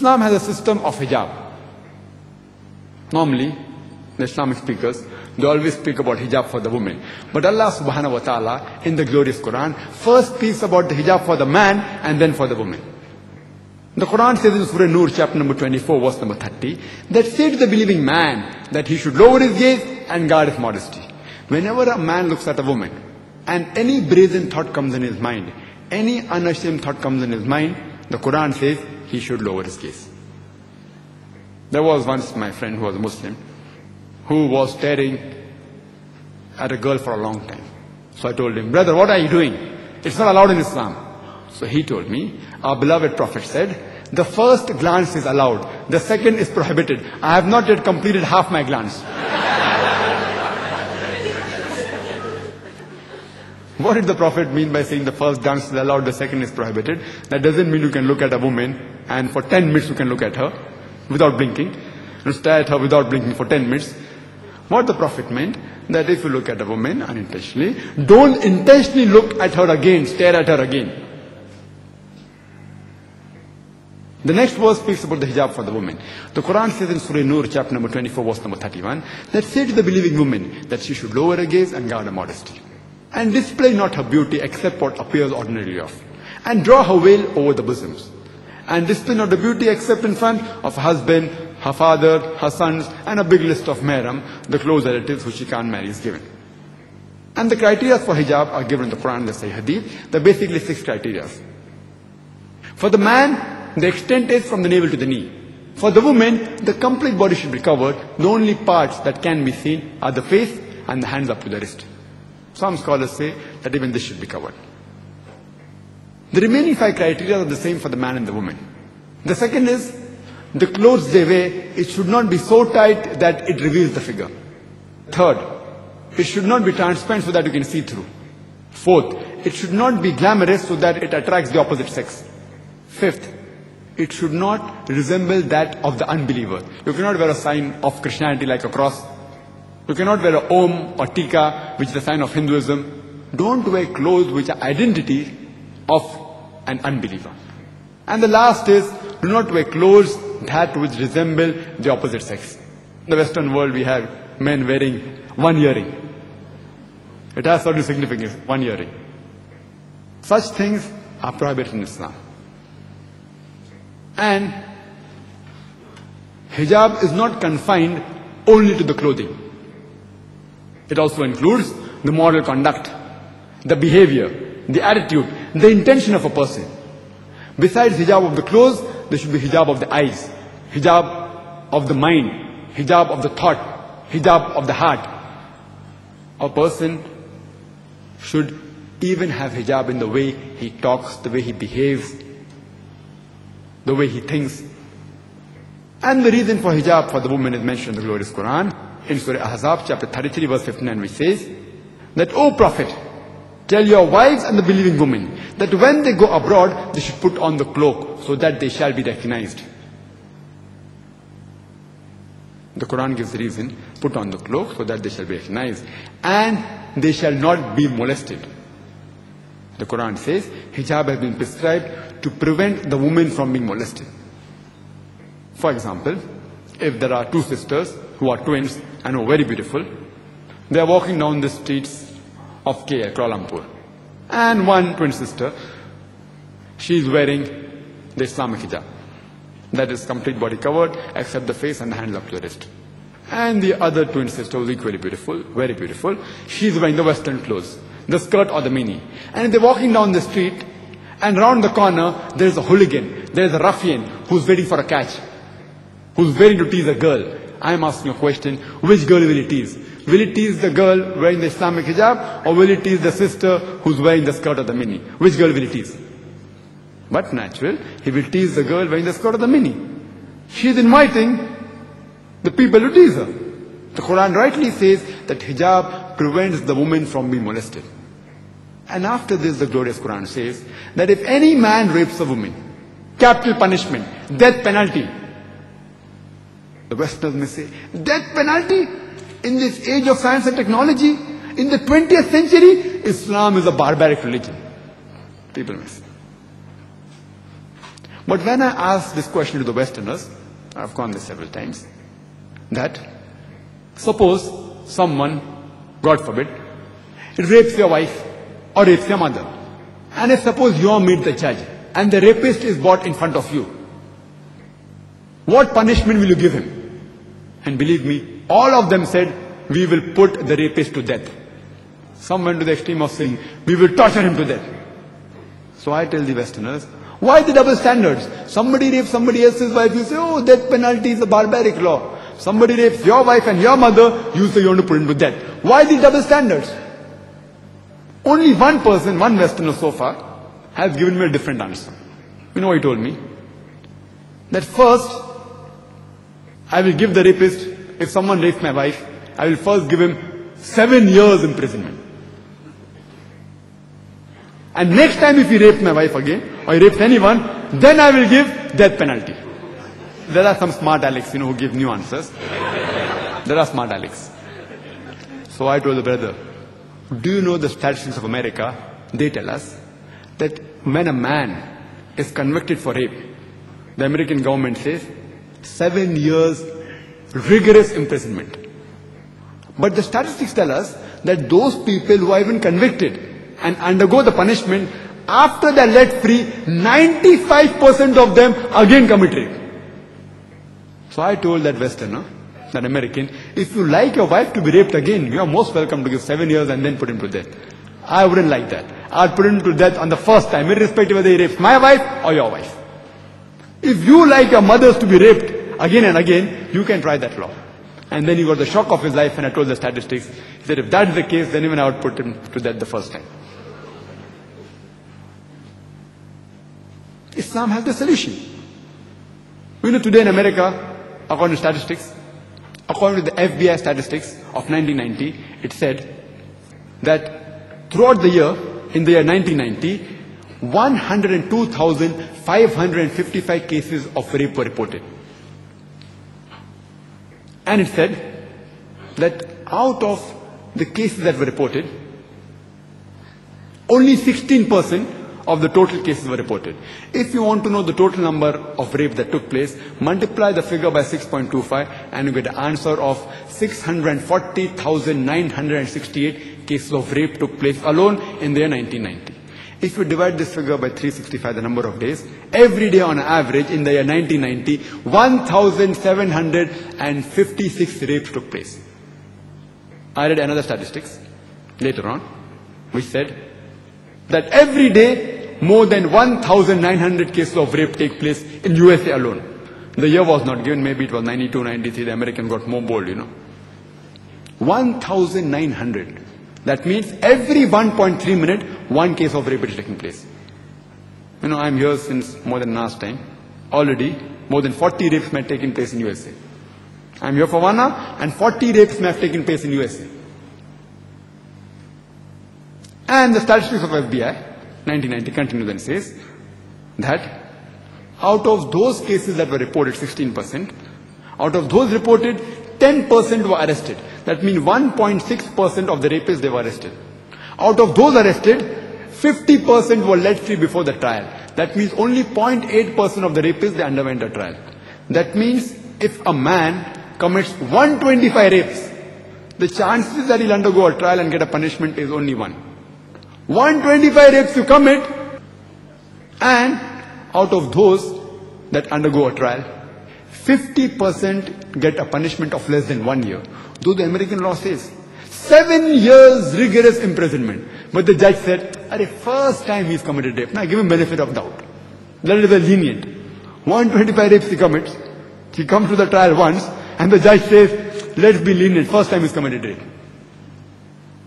Islam has a system of hijab. Normally, the Islamic speakers, they always speak about hijab for the women. But Allah subhanahu wa ta'ala in the glorious Quran first speaks about the hijab for the man and then for the woman. The Quran says in Surah Nur chapter number 24 verse number 30 that say to the believing man that he should lower his gaze and guard his modesty. Whenever a man looks at a woman and any brazen thought comes in his mind, any unashamed thought comes in his mind, the Quran says he should lower his gaze. There was once my friend who was a Muslim who was staring at a girl for a long time. So I told him, brother, what are you doing? It's not allowed in Islam. So he told me, our beloved Prophet said, the first glance is allowed, the second is prohibited. I have not yet completed half my glance. What did the Prophet mean by saying the first glance is allowed, the second is prohibited? That doesn't mean you can look at a woman and for 10 minutes you can look at her without blinking. You stare at her without blinking for 10 minutes. What the Prophet meant, that if you look at a woman unintentionally, don't intentionally look at her again, stare at her again. The next verse speaks about the hijab for the woman. The Quran says in Surah Nur chapter number 24 verse number 31 that say to the believing woman that she should lower her gaze and guard her modesty, and display not her beauty except what appears ordinarily of, and draw her veil over the bosoms, and display not the beauty except in front of her husband, her father, her sons, and a big list of mahram, the close relatives who she can't marry is given. And the criteria for hijab are given in the Quran and the Sahih Hadith. There are basically 6 criteria. For the man, the extent is from the navel to the knee. For the woman, the complete body should be covered. The only parts that can be seen are the face and the hands up to the wrist. Some scholars say that even this should be covered. The remaining 5 criteria are the same for the man and the woman. The second is, the clothes they wear, it should not be so tight that it reveals the figure. Third, it should not be transparent so that you can see through. Fourth, it should not be glamorous so that it attracts the opposite sex. Fifth, it should not resemble that of the unbeliever. You cannot wear a sign of Christianity like a cross. You cannot wear a Om or Tika, which is a sign of Hinduism. Don't wear clothes which are identity of an unbeliever. And the last is, do not wear clothes that which resemble the opposite sex. In the Western world, we have men wearing one earring. It has certain significance, one earring. Such things are prohibited in Islam. And hijab is not confined only to the clothing. It also includes the moral conduct, the behavior, the attitude, the intention of a person. Besides hijab of the clothes, there should be hijab of the eyes, hijab of the mind, hijab of the thought, hijab of the heart. A person should even have hijab in the way he talks, the way he behaves, the way he thinks. And the reason for hijab for the woman is mentioned in the glorious Quran in Surah Ahzab chapter 33 verse 59, which says that, O Prophet, tell your wives and the believing women that when they go abroad, they should put on the cloak so that they shall be recognized. The Quran gives the reason, put on the cloak so that they shall be recognized, and they shall not be molested. The Quran says hijab has been prescribed to prevent the woman from being molested. For example, if there are 2 sisters who are twins and who are very beautiful, they are walking down the streets of KL, Kuala Lumpur, and one twin sister, she is wearing the Islamic hijab. That is complete body covered except the face and the hands up to the wrist. And the other twin sister was equally beautiful, very beautiful. She is wearing the Western clothes, the skirt or the mini. And they're walking down the street, and around the corner there is a hooligan, there is a ruffian who's waiting for a catch, who's waiting to tease a girl. I am asking a question, which girl will he tease? Will he tease the girl wearing the Islamic hijab, or will he tease the sister who's wearing the skirt or the mini? Which girl will he tease? But natural, he will tease the girl wearing the skirt or the mini. She is inviting the people to tease her. The Quran rightly says that hijab prevents the woman from being molested. And after this, the glorious Quran says that if any man rapes a woman, capital punishment, death penalty. The Westerners may say, death penalty? In this age of science and technology, in the 20th century, Islam is a barbaric religion. People may say. But when I ask this question to the Westerners, I've gone this several times, that suppose someone, God forbid, rapes your wife or rapes your mother. And if suppose you meet the judge and the rapist is brought in front of you, what punishment will you give him? And believe me, all of them said, we will put the rapist to death. Some went to the extreme of saying, we will torture him to death. So I tell the Westerners, why the double standards? Somebody rapes somebody else's wife, you say, oh, death penalty is a barbaric law. Somebody rapes your wife and your mother, you say you want to put him to death. Why the double standards? Only one person, one Westerner so far, has given me a different answer. You know what he told me? That first, I will give the rapist, if someone rapes my wife, I will first give him 7 years imprisonment. And next time if he rapes my wife again, or he rapes anyone, then I will give death penalty. There are some smart Alex, who give new answers. There are smart Alex. So I told the brother, do you know the statistics of America? They tell us that when a man is convicted for rape, the American government says 7 years rigorous imprisonment. But the statistics tell us that those people who are even convicted and undergo the punishment, after they are let free, 95% of them again commit rape. So I told that Westerner, that American, if you like your wife to be raped again, you are most welcome to give 7 years and then put him to death. I wouldn't like that. I'd put him to death on the first time, irrespective whether he rapes my wife or your wife. If you like your mothers to be raped again and again, you can try that law. And then he got the shock of his life, and I told the statistics. He said, if that's the case, then even I would put him to death the first time. Islam has the solution. Today in America, according to statistics, according to the FBI statistics of 1990, it said that throughout the year, in the year 1990, 102,555 cases of rape were reported. And it said that out of the cases that were reported, only 16% of the total cases were reported. If you want to know the total number of rape that took place, multiply the figure by 6.25 and you get an answer of 640,968 cases of rape took place alone in the year 1990. If you divide this figure by 365, the number of days, every day on average in the year 1990, 1,756 rapes took place. I read another statistics later on, which said that every day more than 1,900 cases of rape take place in USA alone. The year was not given, maybe it was 92, 93, the American got more bold, 1,900. That means every 1.3 minutes, one case of rape is taking place. I'm here since more than last time. Already, more than 40 rapes may have taken place in USA. I'm here for 1 hour, and 40 rapes may have taken place in USA. And the statistics of FBI, 1990, continues and says that out of those cases that were reported, 16%, out of those reported, 10% were arrested. That means 1.6% of the rapists, they were arrested. Out of those arrested, 50% were let free before the trial. That means only 0.8% of the rapists, they underwent a trial. That means if a man commits 125 rapes, the chances that he'll undergo a trial and get a punishment is only 1. 125 rapes you commit, and out of those that undergo a trial, 50% get a punishment of less than 1 year. Though the American law says 7 years rigorous imprisonment. But the judge said, first time he's committed rape. Now give him benefit of doubt. Let it be lenient. 125 rapes he commits. He comes to the trial once, and the judge says, let's be lenient. First time he's committed rape.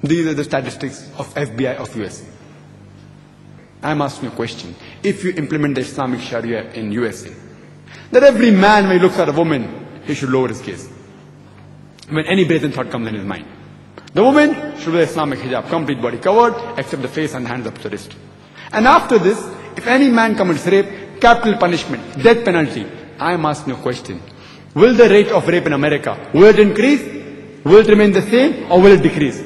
These are the statistics of FBI of USA. I'm asking a question. If you implement the Islamic Sharia in USA, that every man, when he looks at a woman, he should lower his gaze. When any brazen thought comes in his mind. The woman should wear Islamic hijab, complete body covered, except the face and hands up to the wrist. And after this, if any man commits rape, capital punishment, death penalty. I'm asking a question. Will the rate of rape in America, will it increase? Will it remain the same, or will it decrease?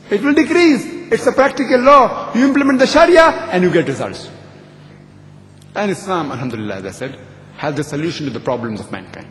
It will decrease. It's a practical law. You implement the Sharia and you get results. And Islam, alhamdulillah, as I said, has the solution to the problems of mankind.